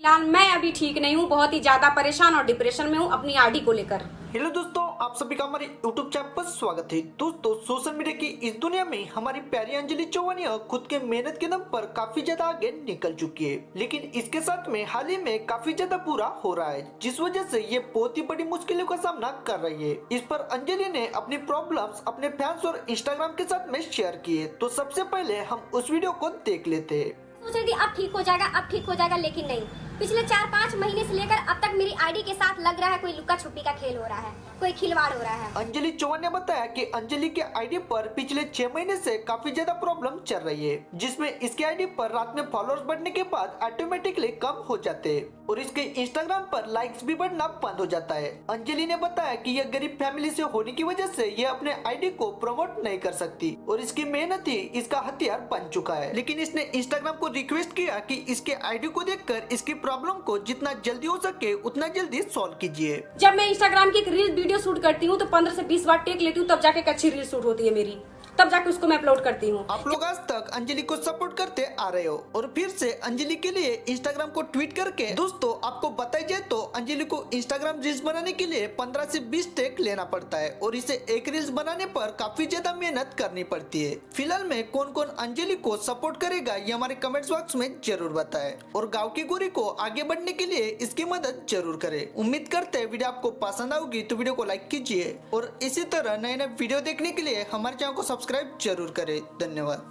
फिलहाल मैं अभी ठीक नहीं हूँ, बहुत ही ज्यादा परेशान और डिप्रेशन में हूँ अपनी आरडी को लेकर। हेलो दोस्तों, आप सभी का हमारे YouTube चैनल पर स्वागत है। दोस्तों, सोशल मीडिया की इस दुनिया में हमारी प्यारी अंजलि चौहानिया खुद के मेहनत के दम पर काफी ज्यादा आगे निकल चुकी है, लेकिन इसके साथ में हाल ही में काफी ज्यादा बुरा हो रहा है, जिस वजह से ये बहुत ही बड़ी मुश्किलों का सामना कर रही है। इस पर अंजलि ने अपनी प्रॉब्लम्स अपने फैंस और इंस्टाग्राम के साथ में शेयर की है। तो सबसे पहले हम उस वीडियो को देख लेते हैं। सोच रही थी अब ठीक हो जाएगा, लेकिन नहीं। पिछले 4-5 महीने से लेकर अब तक मेरी आईडी के साथ लग रहा है कोई लुका छुपी का खेल हो रहा है, कोई खिलवाड़ हो रहा है। अंजलि चौहान ने बताया कि अंजलि के आईडी पर पिछले 6 महीने से काफी ज्यादा प्रॉब्लम चल रही है, जिसमें इसके आईडी पर रात में फॉलोअर्स बढ़ने के बाद ऑटोमेटिकली कम हो जाते हैं और इसके इंस्टाग्राम पर लाइक्स भी बढ़ना बंद हो जाता है। अंजलि ने बताया कि यह गरीब फैमिली से होने की वजह से यह अपने आईडी को प्रमोट नहीं कर सकती और इसकी मेहनत ही इसका हथियार बन चुका है। लेकिन इसने इंस्टाग्राम को रिक्वेस्ट किया कि इसके आईडी को देखकर इसकी प्रॉब्लम को जितना जल्दी हो सके उतना जल्दी सॉल्व कीजिए। जब मैं इंस्टाग्राम की एक रील वीडियो शूट करती हूँ तो 15 से 20 बार टेक लेती हूँ, तब जाके एक अच्छी रील शूट होती है मेरी, तब जाके उसको मैं अपलोड करती हूँ। आप लोग आज तक अंजलि को सपोर्ट करते आ रहे हो और फिर से अंजलि के लिए इंस्टाग्राम को ट्वीट करके दोस्तों आपको बताई जाए तो अंजलि को इंस्टाग्राम रील्स बनाने के लिए 15 से 20 टेक लेना पड़ता है और इसे एक रील्स बनाने पर काफी ज्यादा मेहनत करनी पड़ती है। फिलहाल में कौन कौन अंजलि को सपोर्ट करेगा ये हमारे कमेंट बॉक्स में जरूर बताए और गाँव की गोरी को आगे बढ़ने के लिए इसकी मदद जरूर करे। उम्मीद करते हैं वीडियो आपको पसंद आएगी तो वीडियो को लाइक कीजिए और इसी तरह नए नए वीडियो देखने के लिए हमारे चैनल को सब्सक्राइब जरूर करें। धन्यवाद।